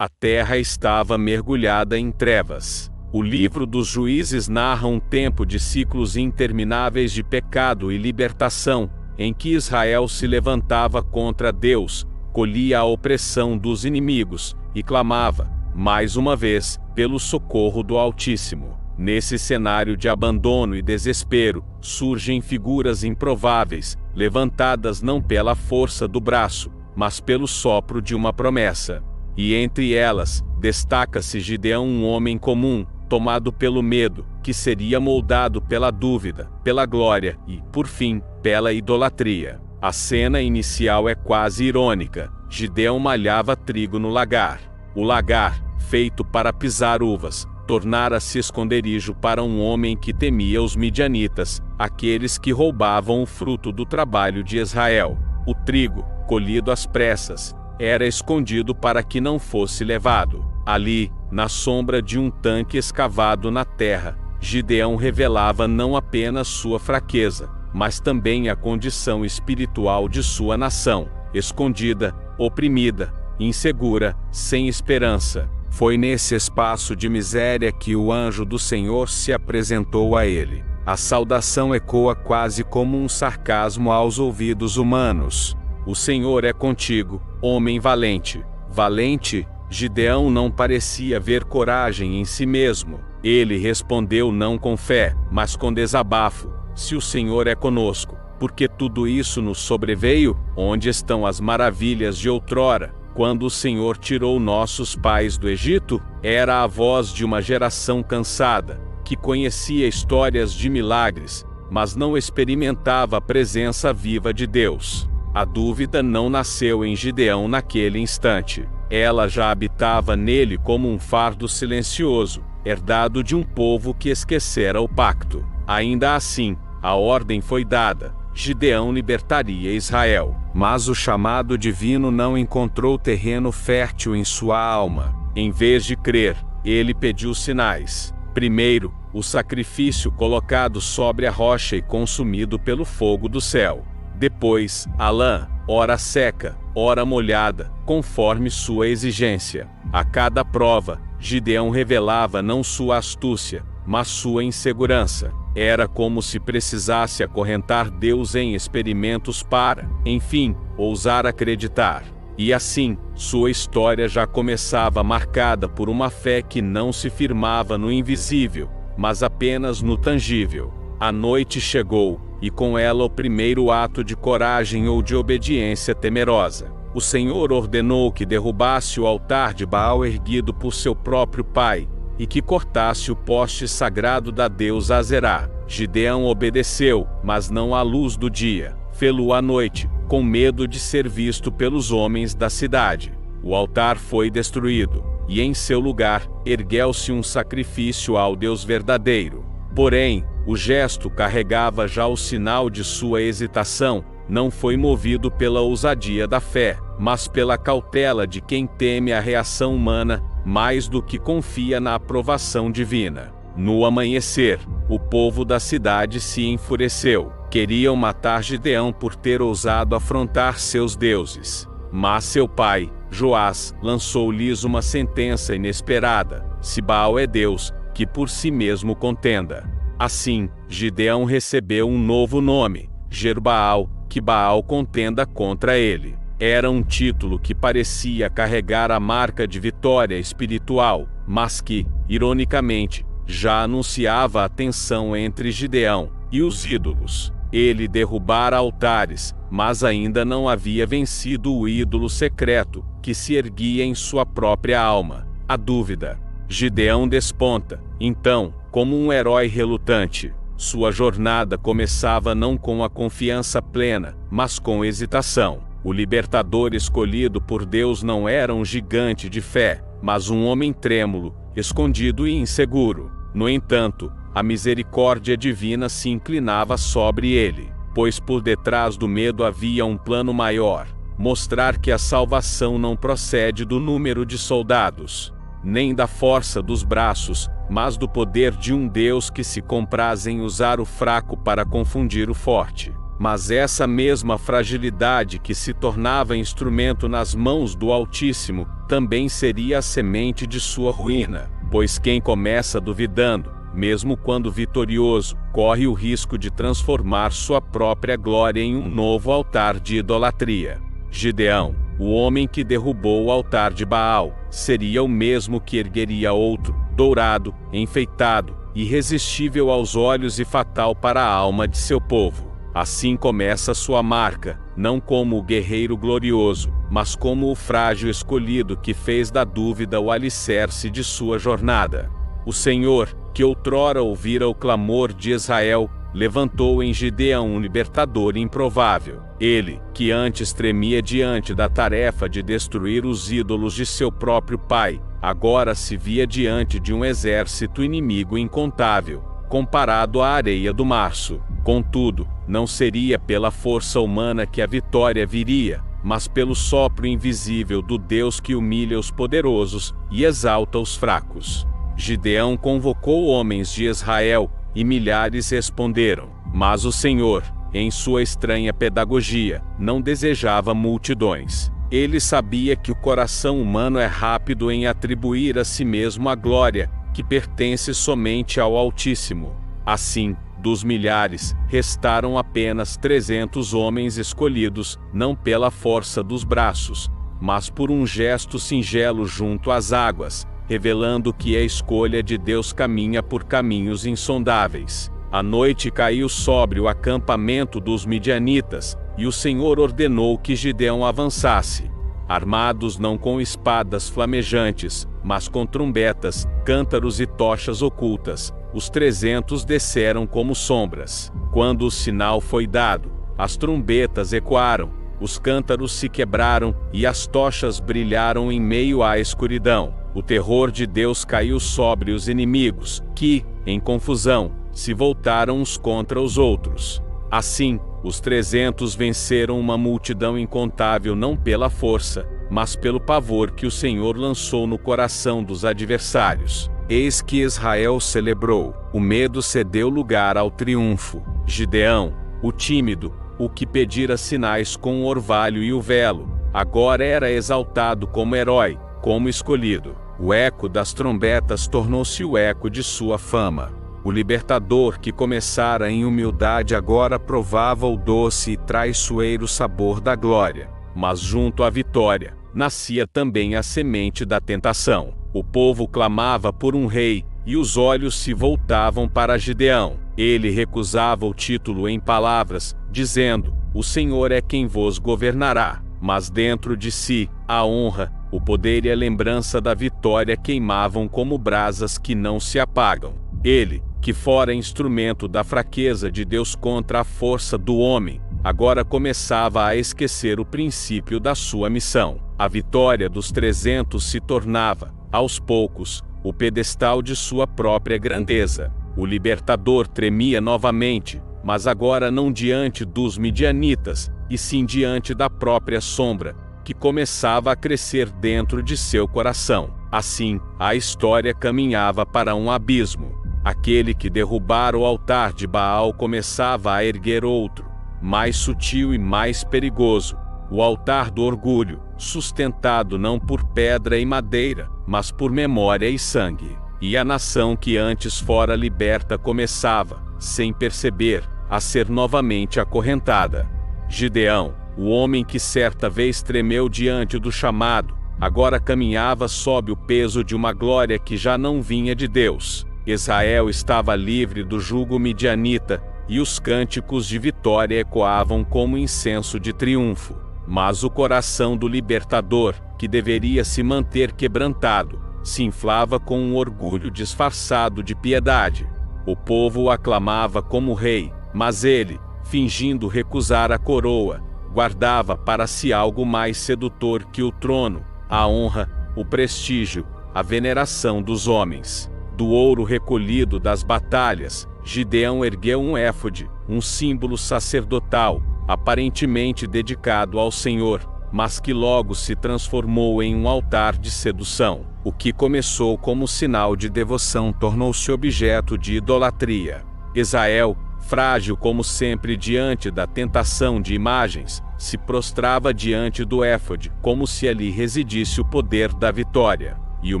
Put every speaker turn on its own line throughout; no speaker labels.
A terra estava mergulhada em trevas. O livro dos Juízes narra um tempo de ciclos intermináveis de pecado e libertação, em que Israel se levantava contra Deus, colhia a opressão dos inimigos e clamava, mais uma vez, pelo socorro do Altíssimo. Nesse cenário de abandono e desespero, surgem figuras improváveis, levantadas não pela força do braço, mas pelo sopro de uma promessa. E entre elas, destaca-se Gideão, um homem comum, tomado pelo medo, que seria moldado pela dúvida, pela glória e, por fim, pela idolatria. A cena inicial é quase irônica. Gideão malhava trigo no lagar. O lagar, feito para pisar uvas, tornara-se esconderijo para um homem que temia os midianitas, aqueles que roubavam o fruto do trabalho de Israel. O trigo, colhido às pressas, era escondido para que não fosse levado. Ali, na sombra de um tanque escavado na terra, Gideão revelava não apenas sua fraqueza, mas também a condição espiritual de sua nação, escondida, oprimida, insegura, sem esperança. Foi nesse espaço de miséria que o anjo do Senhor se apresentou a ele. A saudação ecoa quase como um sarcasmo aos ouvidos humanos. O Senhor é contigo, homem valente. Valente? Gideão não parecia ver coragem em si mesmo. Ele respondeu não com fé, mas com desabafo. Se o Senhor é conosco, por que tudo isso nos sobreveio? Onde estão as maravilhas de outrora? Quando o Senhor tirou nossos pais do Egito? Era a voz de uma geração cansada, que conhecia histórias de milagres, mas não experimentava a presença viva de Deus. A dúvida não nasceu em Gideão naquele instante. Ela já habitava nele como um fardo silencioso, herdado de um povo que esquecera o pacto. Ainda assim, a ordem foi dada. Gideão libertaria Israel. Mas o chamado divino não encontrou terreno fértil em sua alma. Em vez de crer, ele pediu sinais. Primeiro, o sacrifício colocado sobre a rocha e consumido pelo fogo do céu. Depois, a lã, ora seca, ora molhada, conforme sua exigência. A cada prova, Gideão revelava não sua astúcia, mas sua insegurança. Era como se precisasse acorrentar Deus em experimentos para, enfim, ousar acreditar. E assim, sua história já começava marcada por uma fé que não se firmava no invisível, mas apenas no tangível. A noite chegou, e com ela o primeiro ato de coragem ou de obediência temerosa. O Senhor ordenou que derrubasse o altar de Baal erguido por seu próprio pai, e que cortasse o poste sagrado da deusa Azerá. Gideão obedeceu, mas não à luz do dia. Fê-lo à noite, com medo de ser visto pelos homens da cidade. O altar foi destruído, e em seu lugar, ergueu-se um sacrifício ao Deus verdadeiro. Porém, o gesto carregava já o sinal de sua hesitação. Não foi movido pela ousadia da fé, mas pela cautela de quem teme a reação humana, mais do que confia na aprovação divina. No amanhecer, o povo da cidade se enfureceu. Queriam matar Gideão por ter ousado afrontar seus deuses. Mas seu pai, Joás, lançou-lhes uma sentença inesperada: se Baal é Deus, que por si mesmo contenda. Assim, Gideão recebeu um novo nome, Jerubbaal, que Baal contenda contra ele. Era um título que parecia carregar a marca de vitória espiritual, mas que, ironicamente, já anunciava a tensão entre Gideão e os ídolos. Ele derrubara altares, mas ainda não havia vencido o ídolo secreto, que se erguia em sua própria alma: a dúvida. Gideão desponta, então, como um herói relutante. Sua jornada começava não com a confiança plena, mas com hesitação. O libertador escolhido por Deus não era um gigante de fé, mas um homem trêmulo, escondido e inseguro. No entanto, a misericórdia divina se inclinava sobre ele, pois por detrás do medo havia um plano maior: mostrar que a salvação não procede do número de soldados, nem da força dos braços, mas do poder de um Deus que se compraz em usar o fraco para confundir o forte. Mas essa mesma fragilidade que se tornava instrumento nas mãos do Altíssimo, também seria a semente de sua ruína, pois quem começa duvidando, mesmo quando vitorioso, corre o risco de transformar sua própria glória em um novo altar de idolatria. Gideão, o homem que derrubou o altar de Baal, seria o mesmo que ergueria outro, dourado, enfeitado, irresistível aos olhos e fatal para a alma de seu povo. Assim começa sua marca, não como o guerreiro glorioso, mas como o frágil escolhido que fez da dúvida o alicerce de sua jornada. O Senhor, que outrora ouvira o clamor de Israel, levantou em Gideão um libertador improvável. Ele, que antes tremia diante da tarefa de destruir os ídolos de seu próprio pai, agora se via diante de um exército inimigo incontável, comparado à areia do março. Contudo, não seria pela força humana que a vitória viria, mas pelo sopro invisível do Deus que humilha os poderosos e exalta os fracos. Gideão convocou homens de Israel, e milhares responderam. Mas o Senhor, em sua estranha pedagogia, não desejava multidões. Ele sabia que o coração humano é rápido em atribuir a si mesmo a glória, que pertence somente ao Altíssimo. Assim, dos milhares, restaram apenas 300 homens escolhidos, não pela força dos braços, mas por um gesto singelo junto às águas, revelando que a escolha de Deus caminha por caminhos insondáveis. A noite caiu sobre o acampamento dos midianitas, e o Senhor ordenou que Gideão avançasse. Armados não com espadas flamejantes, mas com trombetas, cântaros e tochas ocultas, os 300 desceram como sombras. Quando o sinal foi dado, as trombetas ecoaram, os cântaros se quebraram e as tochas brilharam em meio à escuridão. O terror de Deus caiu sobre os inimigos, que, em confusão, se voltaram uns contra os outros. Assim, os 300 venceram uma multidão incontável não pela força, mas pelo pavor que o Senhor lançou no coração dos adversários. Eis que Israel celebrou. O medo cedeu lugar ao triunfo. Gideão, o tímido, o que pedira sinais com o orvalho e o velo, agora era exaltado como herói, como escolhido. O eco das trombetas tornou-se o eco de sua fama. O libertador que começara em humildade agora provava o doce e traiçoeiro sabor da glória. Mas junto à vitória, nascia também a semente da tentação. O povo clamava por um rei, e os olhos se voltavam para Gideão. Ele recusava o título em palavras, dizendo: "O Senhor é quem vos governará." Mas dentro de si, a honra, o poder e a lembrança da vitória queimavam como brasas que não se apagam. Ele, que fora instrumento da fraqueza de Deus contra a força do homem, agora começava a esquecer o princípio da sua missão. A vitória dos 300 se tornava, aos poucos, o pedestal de sua própria grandeza. O libertador tremia novamente, mas agora não diante dos midianitas, e sim diante da própria sombra, que começava a crescer dentro de seu coração. Assim, a história caminhava para um abismo. Aquele que derrubara o altar de Baal começava a erguer outro, mais sutil e mais perigoso, o altar do orgulho, sustentado não por pedra e madeira, mas por memória e sangue. E a nação que antes fora liberta começava, sem perceber, a ser novamente acorrentada. Gideão, o homem que certa vez tremeu diante do chamado, agora caminhava sob o peso de uma glória que já não vinha de Deus. Israel estava livre do jugo midianita, e os cânticos de vitória ecoavam como incenso de triunfo. Mas o coração do libertador, que deveria se manter quebrantado, se inflava com um orgulho disfarçado de piedade. O povo o aclamava como rei, mas ele, fingindo recusar a coroa, guardava para si algo mais sedutor que o trono, a honra, o prestígio, a veneração dos homens. Do ouro recolhido das batalhas, Gideão ergueu um éfode, um símbolo sacerdotal, aparentemente dedicado ao Senhor, mas que logo se transformou em um altar de sedução. O que começou como sinal de devoção tornou-se objeto de idolatria. Israel, frágil como sempre diante da tentação de imagens, se prostrava diante do éfode, como se ali residisse o poder da vitória. E o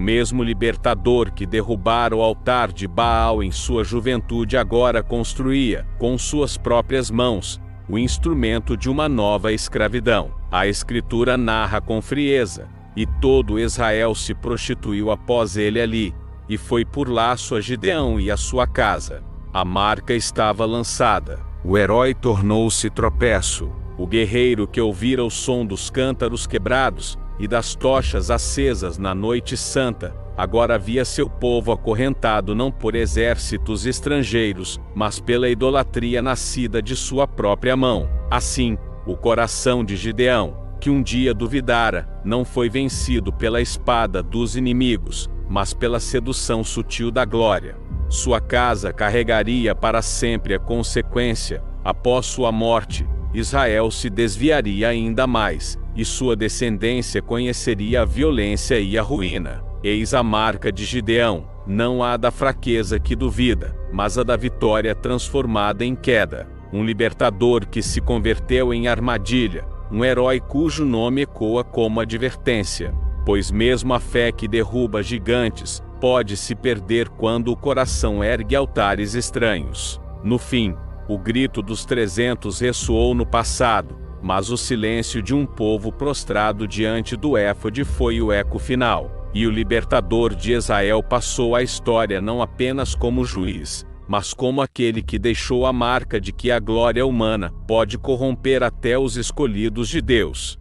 mesmo libertador que derrubara o altar de Baal em sua juventude agora construía, com suas próprias mãos, o instrumento de uma nova escravidão. A Escritura narra com frieza: e todo Israel se prostituiu após ele ali, e foi por laço a Gideão e a sua casa. A marca estava lançada. O herói tornou-se tropeço. O guerreiro que ouvira o som dos cântaros quebrados e das tochas acesas na noite santa, agora via seu povo acorrentado não por exércitos estrangeiros, mas pela idolatria nascida de sua própria mão. Assim, o coração de Gideão, que um dia duvidara, não foi vencido pela espada dos inimigos, mas pela sedução sutil da glória. Sua casa carregaria para sempre a consequência. Após sua morte, Israel se desviaria ainda mais, e sua descendência conheceria a violência e a ruína. Eis a marca de Gideão, não a da fraqueza que duvida, mas a da vitória transformada em queda. Um libertador que se converteu em armadilha, um herói cujo nome ecoa como advertência. Pois mesmo a fé que derruba gigantes, pode se perder quando o coração ergue altares estranhos. No fim, o grito dos 300 ressoou no passado, mas o silêncio de um povo prostrado diante do éfode foi o eco final. E o libertador de Israel passou à história não apenas como juiz, mas como aquele que deixou a marca de que a glória humana pode corromper até os escolhidos de Deus.